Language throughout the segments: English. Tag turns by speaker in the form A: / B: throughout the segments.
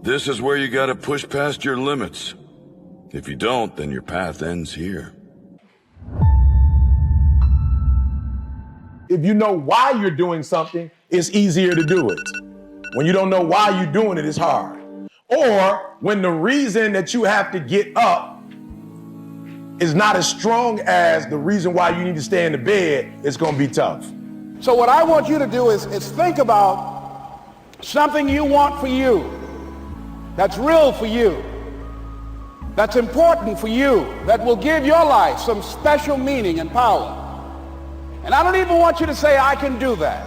A: This is where you gotta push past your limits. If you don't, then your path ends here.
B: If you know why you're doing something, it's easier to do it. When you don't know why you're doing it, it's hard. Or when the reason that you have to get up is not as strong as the reason why you need to stay in the bed, it's gonna be tough.
C: So what I want you to do is think about something you want for you, that's real for you, that's important for you, that will give your life some special meaning and power. And I don't even want you to say, I can do that.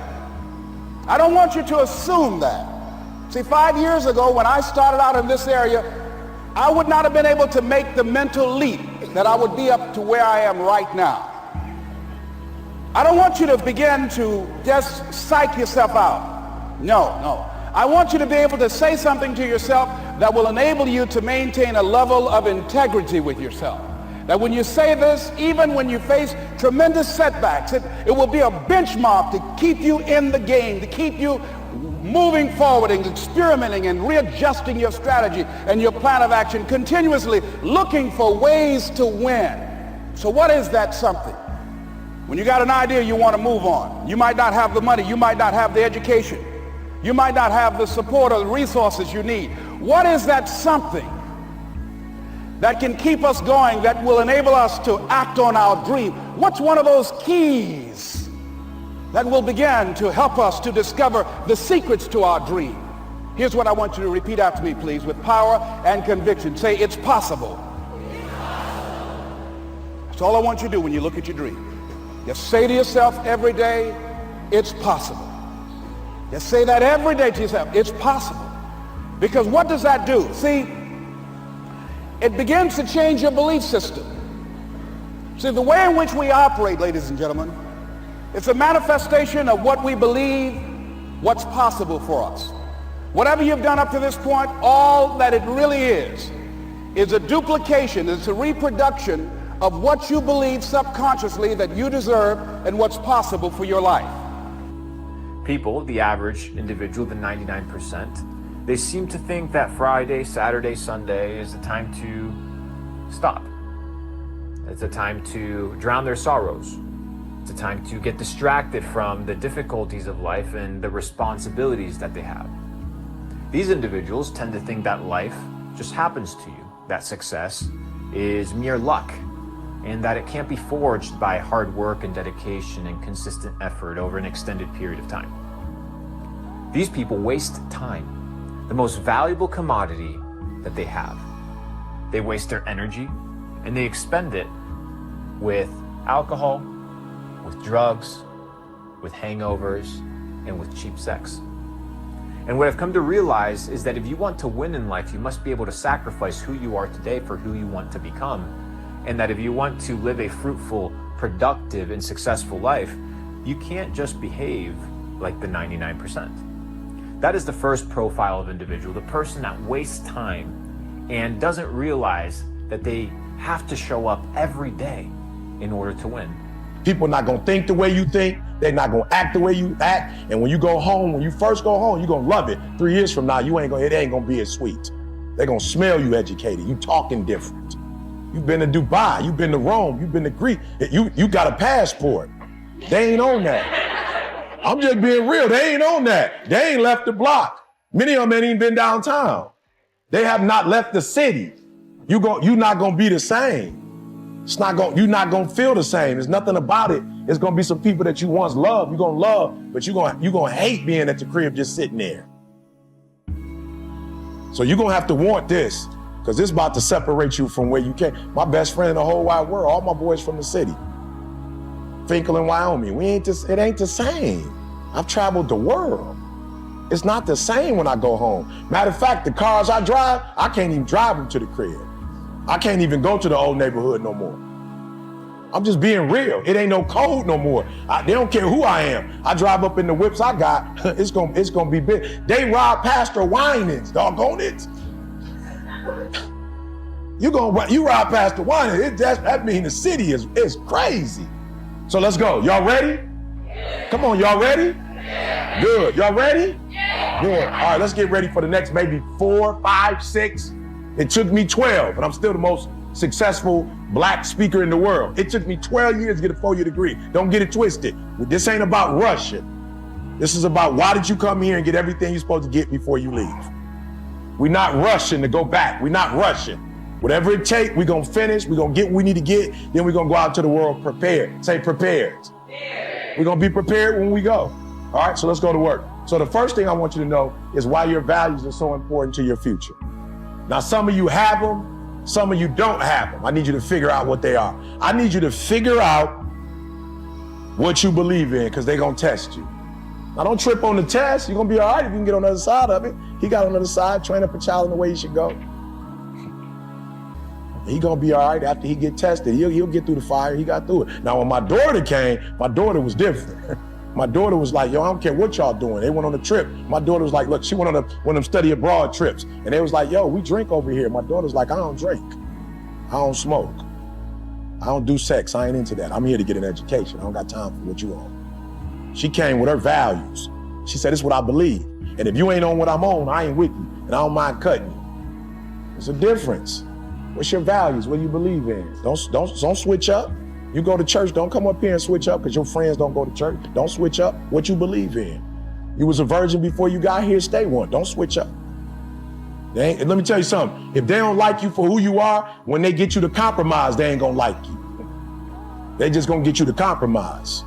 C: I don't want you to assume that. See, 5 years ago, when I started out in this area, I would not have been able to make the mental leap that I would be up to where I am right now. I don't want you to begin to just psych yourself out. No. I want you to be able to say something to yourself that will enable you to maintain a level of integrity with yourself. That when you say this, even when you face tremendous setbacks, it will be a benchmark to keep you in the game, to keep you moving forward and experimenting and readjusting your strategy and your plan of action, continuously looking for ways to win. So what is that something? When you got an idea you want to move on, you might not have the money, you might not have the education, you might not have the support or the resources you need. What is that something that can keep us going, that will enable us to act on our dream? What's one of those keys that will begin to help us to discover the secrets to our dream? Here's what I want you to repeat after me, please, with power and conviction. Say, it's possible. That's all I want you to do when you look at your dream. Just say to yourself every day, it's possible. Just say that every day to yourself, it's possible. Because what does that do? See, it begins to change your belief system. See, the way in which we operate, ladies and gentlemen, it's a manifestation of what we believe, what's possible for us. Whatever you've done up to this point, all that it really is a duplication, it's a reproduction of what you believe subconsciously that you deserve and what's possible for your life.
D: People, the average individual, the 99%, they seem to think that Friday, Saturday, Sunday is the time to stop. It's a time to drown their sorrows. It's a time to get distracted from the difficulties of life and the responsibilities that they have. These individuals tend to think that life just happens to you, that success is mere luck, and that it can't be forged by hard work and dedication and consistent effort over an extended period of time. These people waste time, the most valuable commodity that they have. They waste their energy and they expend it with alcohol, with drugs, with hangovers, and with cheap sex. And what I've come to realize is that if you want to win in life, you must be able to sacrifice who you are today for who you want to become. And that if you want to live a fruitful, productive, and successful life, you can't just behave like the 99%. That is the first profile of individual, the person that wastes time and doesn't realize that they have to show up every day in order to win.
B: People are not gonna think the way you think, they're not gonna act the way you act, and when you go home, when you first go home, you're gonna love it. 3 years from now, it ain't gonna be as sweet. They're gonna smell you educated, you talking different. You've been to Dubai, you've been to Rome, you've been to Greece. You got a passport. They ain't on that. I'm just being real, they ain't on that. They ain't left the block. Many of them ain't even been downtown. They have not left the city. You're not gonna be the same. You're not gonna feel the same. There's nothing about it. It's gonna be some people that you once loved, you're gonna love, but you're gonna hate being at the crib just sitting there. So you're gonna have to want this, because it's about to separate you from where you came. My best friend in the whole wide world, all my boys from the city. Finkel in Wyoming, it ain't the same. I've traveled the world. It's not the same when I go home. Matter of fact, the cars I drive, I can't even drive them to the crib. I can't even go to the old neighborhood no more. I'm just being real. It ain't no code no more. They don't care who I am. I drive up in the whips I got, it's gonna be big. They rob Pastor Winans, doggone it. You ride Pastor Winans, that means the city is crazy. So let's go. Y'all ready? Come on, y'all ready? Good. Y'all ready? Good. All right, let's get ready for the next maybe 4, 5, 6. It took me 12, and I'm still the most successful black speaker in the world. It took me 12 years to get a 4-year degree. Don't get it twisted. This ain't about rushing. This is about why did you come here and get everything you're supposed to get before you leave. We're not rushing to go back. We're not rushing. Whatever it takes, we're going to finish. We're going to get what we need to get. Then we're going to go out to the world prepared. Say prepared. We're going to be prepared when we go. All right, so let's go to work. So the first thing I want you to know is why your values are so important to your future. Now, some of you have them, some of you don't have them. I need you to figure out what they are. I need you to figure out what you believe in, because they're going to test you. Now, don't trip on the test. You're going to be all right if you can get on the other side of it. He got on the other side, train up a child in the way he should go. He going to be all right after he get tested. He'll get through the fire. He got through it. Now, when my daughter came, my daughter was different. My daughter was like, yo, I don't care what y'all doing. They went on a trip. My daughter was like, look, she went on one of them study abroad trips. And they was like, yo, we drink over here. My daughter's like, I don't drink. I don't smoke. I don't do sex. I ain't into that. I'm here to get an education. I don't got time for what you on. She came with her values. She said, this is what I believe. And if you ain't on what I'm on, I ain't with you. And I don't mind cutting you. There's a difference. What's your values? What do you believe in? Don't switch up. You go to church, don't come up here and switch up because your friends don't go to church. Don't switch up what you believe in. You was a virgin before you got here, stay one. Don't switch up. And let me tell you something. If they don't like you for who you are, when they get you to compromise, they ain't gonna like you. They just gonna get you to compromise.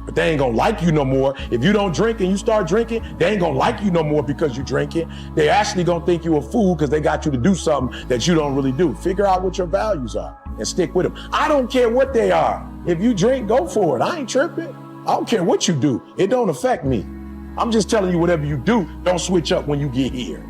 B: But they ain't gonna like you no more. If you don't drink and you start drinking, they ain't gonna like you no more because you drinking. They actually gonna think you a fool because they got you to do something that you don't really do. Figure out what your values are and stick with them. I don't care what they are. If you drink, go for it. I ain't tripping. I don't care what you do. It don't affect me. I'm just telling you, whatever you do, don't switch up when you get here.